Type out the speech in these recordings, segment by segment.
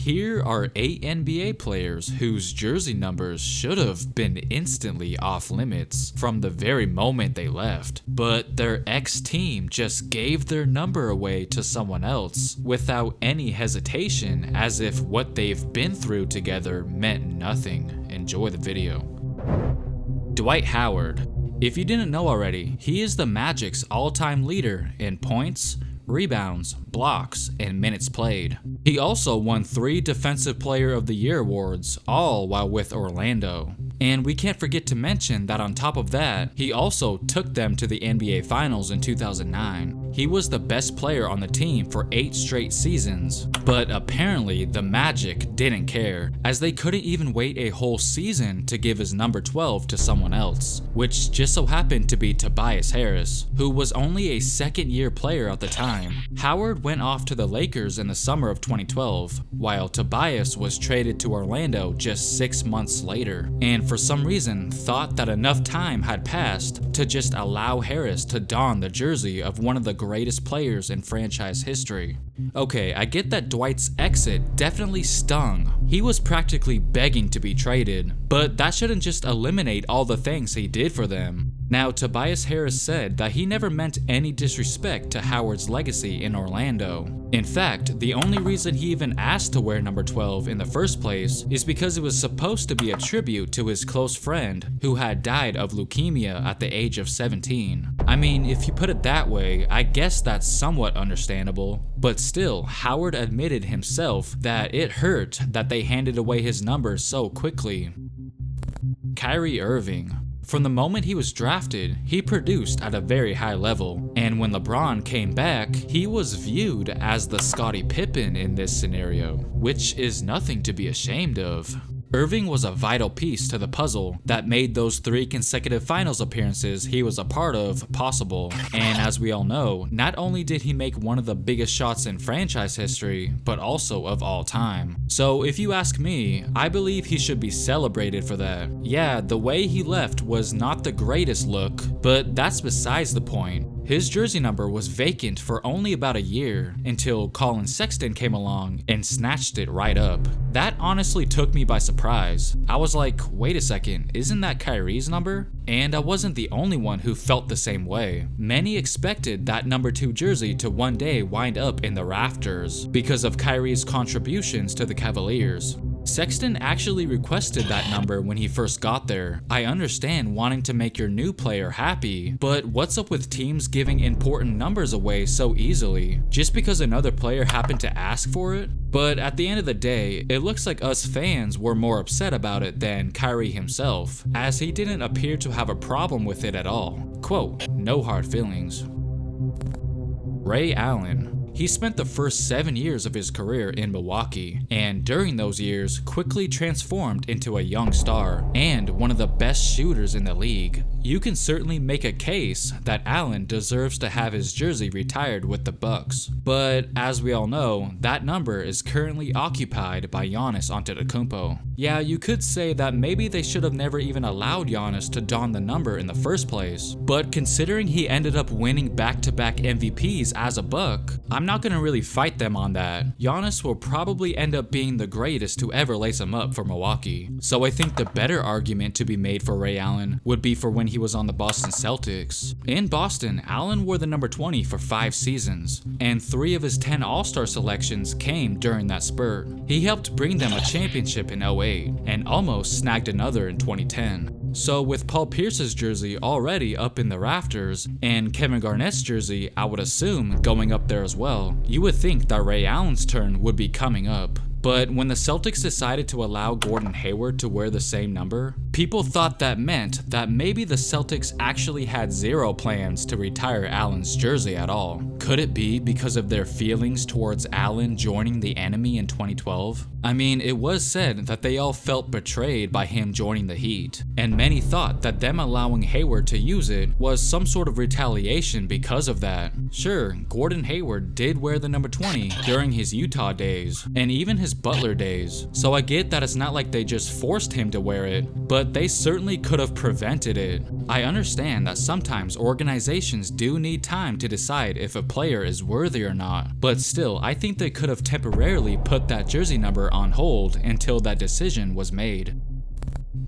Here are 8 NBA players whose jersey numbers should have been instantly off limits from the very moment they left, but their ex-team just gave their number away to someone else without any hesitation, as if what they've been through together meant nothing. Enjoy the video. Dwight Howard. If you didn't know already, he is the Magic's all-time leader in points, rebounds, blocks, and minutes played. He also won 3 Defensive Player of the Year awards, all while with Orlando. And we can't forget to mention that on top of that, he also took them to the NBA Finals in 2009. He was the best player on the team for 8 straight seasons, but apparently the Magic didn't care, as they couldn't even wait a whole season to give his number 12 to someone else, which just so happened to be Tobias Harris, who was only a second-year player at the time. Howard went off to the Lakers in the summer of 2012, while Tobias was traded to Orlando just 6 months later, and for some reason thought that enough time had passed to just allow Harris to don the jersey of one of the greatest players in franchise history. Okay, I get that Dwight's exit definitely stung. He was practically begging to be traded, but that shouldn't just eliminate all the things he did for them. Now, Tobias Harris said that he never meant any disrespect to Howard's legacy in Orlando. In fact, the only reason he even asked to wear number 12 in the first place is because it was supposed to be a tribute to his close friend who had died of leukemia at the age of 17. I mean, if you put it that way, I guess that's somewhat understandable. But still, Howard admitted himself that it hurt that they handed away his number so quickly. Kyrie Irving. From the moment he was drafted, he produced at a very high level, and when LeBron came back, he was viewed as the Scottie Pippen in this scenario, which is nothing to be ashamed of. Irving was a vital piece to the puzzle that made those 3 consecutive finals appearances he was a part of possible, and as we all know, not only did he make one of the biggest shots in franchise history, but also of all time. So if you ask me, I believe he should be celebrated for that. Yeah, the way he left was not the greatest look, but that's besides the point. His jersey number was vacant for only about a year until Colin Sexton came along and snatched it right up. That honestly took me by surprise. I was like, wait a second, isn't that Kyrie's number? And I wasn't the only one who felt the same way. Many expected that number 2 jersey to one day wind up in the rafters because of Kyrie's contributions to the Cavaliers. Sexton actually requested that number when he first got there. I understand wanting to make your new player happy, but what's up with teams giving important numbers away so easily, just because another player happened to ask for it? But at the end of the day, it looks like us fans were more upset about it than Kyrie himself, as he didn't appear to have a problem with it at all. Quote, "No hard feelings." Ray Allen. He spent the first 7 years of his career in Milwaukee, and during those years quickly transformed into a young star and one of the best shooters in the league. You can certainly make a case that Allen deserves to have his jersey retired with the Bucks, but as we all know, that number is currently occupied by Giannis Antetokounmpo. Yeah, you could say that maybe they should have never even allowed Giannis to don the number in the first place, but considering he ended up winning back-to-back MVPs as a Buck, I'm not gonna really fight them on that. Giannis will probably end up being the greatest to ever lace him up for Milwaukee. So I think the better argument to be made for Ray Allen would be for when he was on the Boston Celtics. In Boston, Allen wore the number 20 for 5 seasons, and 3 of his 10 All-Star selections came during that spurt. He helped bring them a championship in 2008, and almost snagged another in 2010. So with Paul Pierce's jersey already up in the rafters, and Kevin Garnett's jersey I would assume going up there as well, you would think that Ray Allen's turn would be coming up. But when the Celtics decided to allow Gordon Hayward to wear the same number, people thought that meant that maybe the Celtics actually had 0 plans to retire Allen's jersey at all. Could it be because of their feelings towards Allen joining the enemy in 2012? I mean, it was said that they all felt betrayed by him joining the Heat, and many thought that them allowing Hayward to use it was some sort of retaliation because of that. Sure, Gordon Hayward did wear the number 20 during his Utah days, and even his Butler days, so I get that it's not like they just forced him to wear it, but but they certainly could have prevented it. I understand that sometimes organizations do need time to decide if a player is worthy or not, but still, I think they could have temporarily put that jersey number on hold until that decision was made.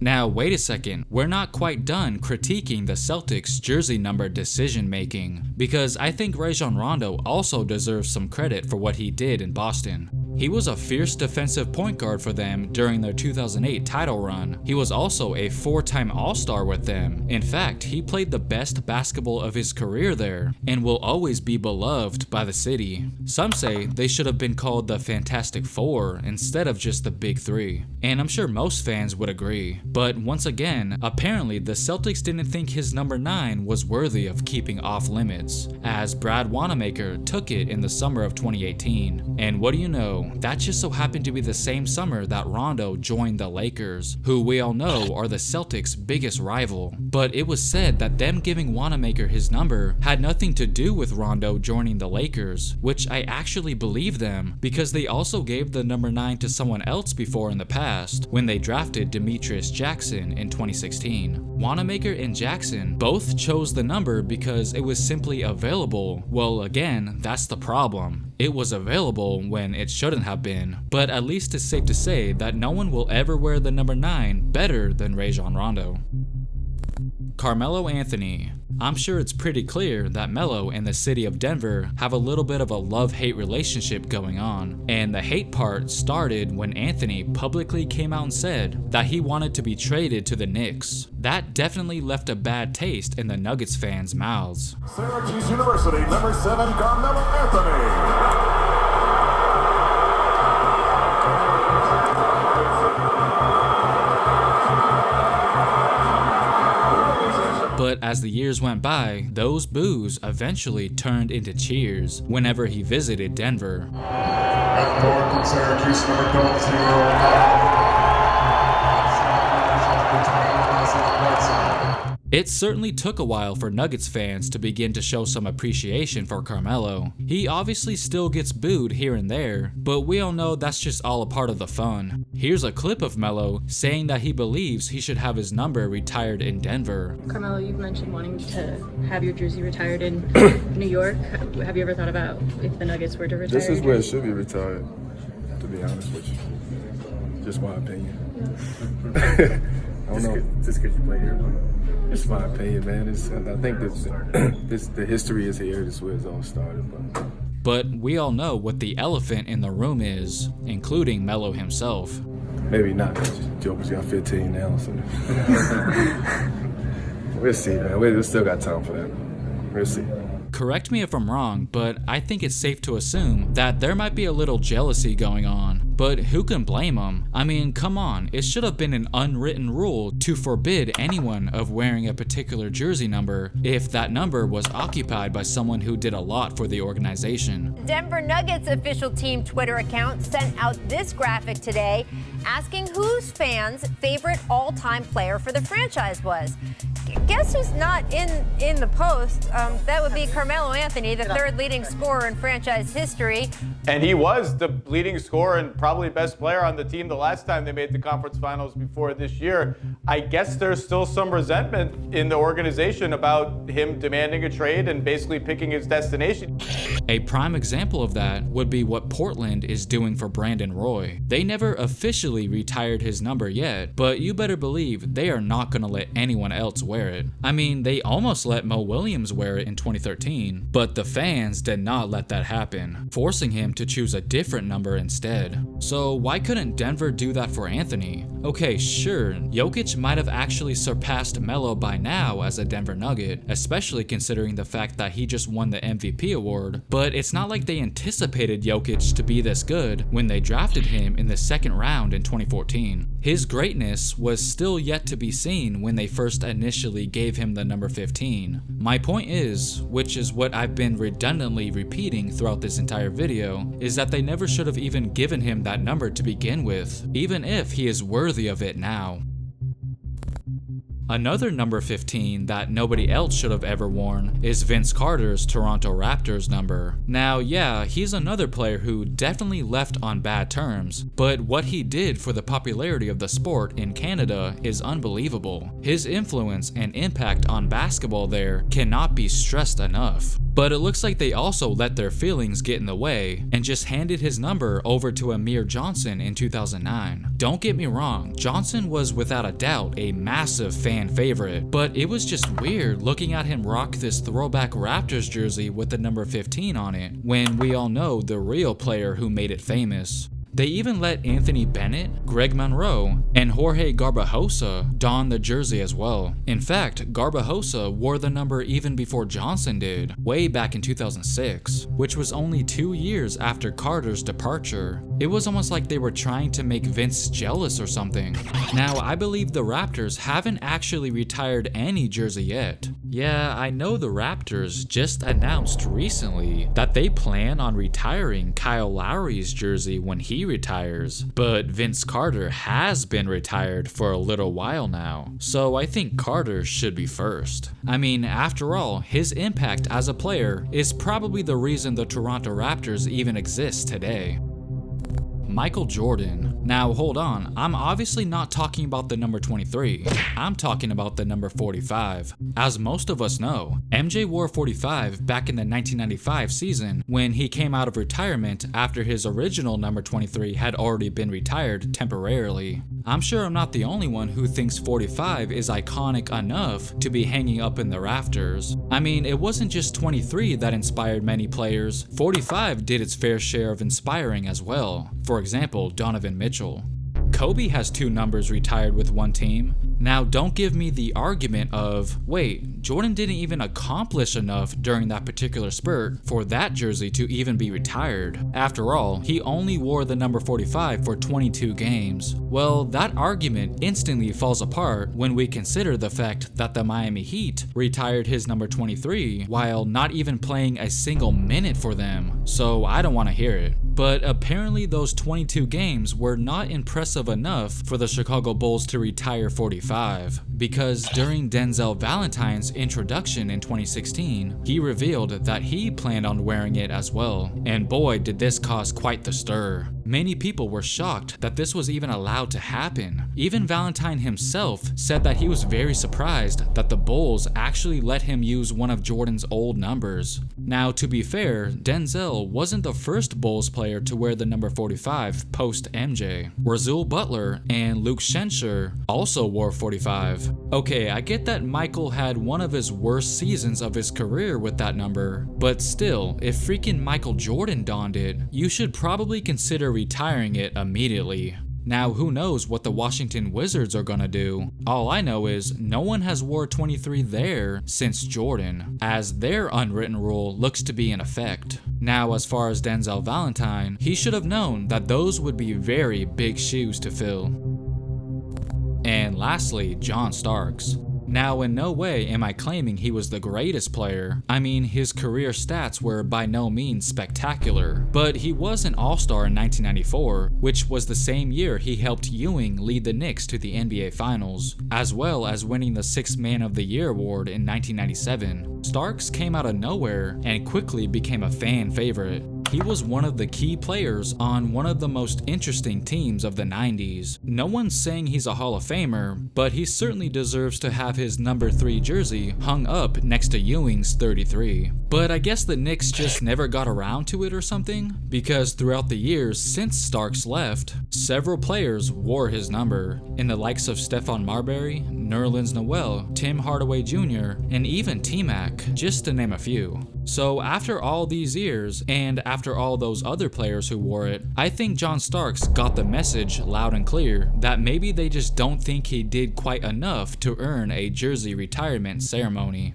Now, wait a second, we're not quite done critiquing the Celtics' jersey number decision making, because I think Rajon Rondo also deserves some credit for what he did in Boston. He was a fierce defensive point guard for them during their 2008 title run. He was also a 4-time All-Star with them. In fact, he played the best basketball of his career there, and will always be beloved by the city. Some say they should have been called the Fantastic Four instead of just the Big Three, and I'm sure most fans would agree. But once again, apparently the Celtics didn't think his number 9 was worthy of keeping off limits, as Brad Wanamaker took it in the summer of 2018. And what do you know, that just so happened to be the same summer that Rondo joined the Lakers, who we all know are the Celtics' biggest rival. But it was said that them giving Wanamaker his number had nothing to do with Rondo joining the Lakers, which I actually believe them, because they also gave the number 9 to someone else before in the past, when they drafted Demetrius Jackson in 2016. Wanamaker and Jackson both chose the number because it was simply available. Well, again, that's the problem. It was available when it shouldn't have been, but at least it's safe to say that no one will ever wear the number 9 better than Rajon Rondo. Carmelo Anthony. I'm sure it's pretty clear that Melo and the city of Denver have a little bit of a love-hate relationship going on, and the hate part started when Anthony publicly came out and said that he wanted to be traded to the Knicks. That definitely left a bad taste in the Nuggets fans' mouths. Syracuse University, number 7, Carmelo Anthony. But as the years went by, those boos eventually turned into cheers whenever he visited Denver. At Thornton, Syracuse, number 12, It certainly took a while for Nuggets fans to begin to show some appreciation for Carmelo. He obviously still gets booed here and there, but we all know that's just all a part of the fun. Here's a clip of Melo saying that he believes he should have his number retired in Denver. Carmelo, you've mentioned wanting to have your jersey retired in New York. Have you ever thought about if the Nuggets were to retire? This is where it should be retired, to be honest with you. Just my opinion. I don't know. Just because you play here? It's my opinion, man. I think the history is here. This is where it's all started. But we all know what the elephant in the room is, including Melo himself. Maybe not. Joker's got 15 now, so we'll see, man. We still got time for that. We'll see. Correct me if I'm wrong, but I think it's safe to assume that there might be a little jealousy going on. But who can blame them? I mean, come on, it should have been an unwritten rule to forbid anyone of wearing a particular jersey number if that number was occupied by someone who did a lot for the organization. Denver Nuggets official team Twitter account sent out this graphic today asking whose fans' favorite all-time player for the franchise was. Guess who's not in the post? That would be Carmelo Anthony, the third leading scorer in franchise history. And he was the leading scorer and probably best player on the team the last time they made the conference finals before this year. I guess there's still some resentment in the organization about him demanding a trade and basically picking his destination. A prime example of that would be what Portland is doing for Brandon Roy. They never officially retired his number yet, but you better believe they are not going to let anyone else wear it. I mean, they almost let Mo Williams wear it in 2013, but the fans did not let that happen, forcing him to choose a different number instead. So why couldn't Denver do that for Anthony? Okay, sure, Jokic might have actually surpassed Melo by now as a Denver Nugget, especially considering the fact that he just won the MVP award, but it's not like they anticipated Jokic to be this good when they drafted him in the second round in 2014. His greatness was still yet to be seen when they first initially gave him the number 15. My point is, which is what I've been redundantly repeating throughout this entire video, is that they never should have even given him that number to begin with, even if he is worthy of it now. Another number 15 that nobody else should have ever worn is Vince Carter's Toronto Raptors number. Now, yeah, he's another player who definitely left on bad terms, but what he did for the popularity of the sport in Canada is unbelievable. His influence and impact on basketball there cannot be stressed enough. But it looks like they also let their feelings get in the way and just handed his number over to Amir Johnson in 2009. Don't get me wrong, Johnson was without a doubt a massive fan favorite, but it was just weird looking at him rock this throwback Raptors jersey with the number 15 on it, when we all know the real player who made it famous. They even let Anthony Bennett, Greg Monroe, and Jorge Garbajosa don the jersey as well. In fact, Garbajosa wore the number even before Johnson did, way back in 2006, which was only 2 years after Carter's departure. It was almost like they were trying to make Vince jealous or something. Now, I believe the Raptors haven't actually retired any jersey yet. Yeah, I know the Raptors just announced recently that they plan on retiring Kyle Lowry's jersey when he retires, but Vince Carter has been retired for a little while now, so I think Carter should be first. I mean, after all, his impact as a player is probably the reason the Toronto Raptors even exist today. Michael Jordan. Now hold on, I'm obviously not talking about the number 23, I'm talking about the number 45. As most of us know, MJ wore 45 back in the 1995 season when he came out of retirement after his original number 23 had already been retired temporarily. I'm sure I'm not the only one who thinks 45 is iconic enough to be hanging up in the rafters. I mean, it wasn't just 23 that inspired many players, 45 did its fair share of inspiring as well. For example, Donovan Mitchell. Kobe has 2 numbers retired with one team. Now don't give me the argument of, wait, Jordan didn't even accomplish enough during that particular spurt for that jersey to even be retired. After all, he only wore the number 45 for 22 games. Well, that argument instantly falls apart when we consider the fact that the Miami Heat retired his number 23 while not even playing a single minute for them, so I don't want to hear it. But apparently those 22 games were not impressive enough for the Chicago Bulls to retire 45, because during Denzel Valentine's introduction in 2016, he revealed that he planned on wearing it as well, and boy did this cause quite the stir. Many people were shocked that this was even allowed to happen. Even Valentine himself said that he was very surprised that the Bulls actually let him use one of Jordan's old numbers. Now, to be fair, Denzel wasn't the first Bulls player to wear the number 45 post MJ. Razul Butler and Luke Schenscher also wore 45. Okay, I get that Michael had one of his worst seasons of his career with that number, but still, if freaking Michael Jordan donned it, you should probably consider retiring it immediately. Now, who knows what the Washington Wizards are gonna do? All I know is no one has wore 23 there since Jordan, as their unwritten rule looks to be in effect. Now, as far as Denzel Valentine, he should have known that those would be very big shoes to fill. And lastly, Jon Starks. Now, in no way am I claiming he was the greatest player. I mean, his career stats were by no means spectacular, but he was an all-star in 1994, which was the same year he helped Ewing lead the Knicks to the NBA Finals, as well as winning the 6th Man of the Year award in 1997. Starks came out of nowhere and quickly became a fan favorite. He was one of the key players on one of the most interesting teams of the 90s. No one's saying he's a Hall of Famer, but he certainly deserves to have his number 3 jersey hung up next to Ewing's 33. But I guess the Knicks just never got around to it or something, because throughout the years since Starks left, several players wore his number, in the likes of Stephon Marbury, Nerlens Noel, Tim Hardaway Jr., and even T-Mac, just to name a few. So after all these years, and after all those other players who wore it, I think Jon Starks got the message loud and clear that maybe they just don't think he did quite enough to earn a jersey retirement ceremony.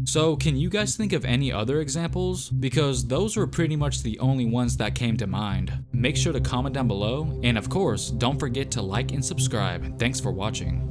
So can you guys think of any other examples? Because those were pretty much the only ones that came to mind. Make sure to comment down below, and of course, don't forget to like and subscribe. Thanks for watching.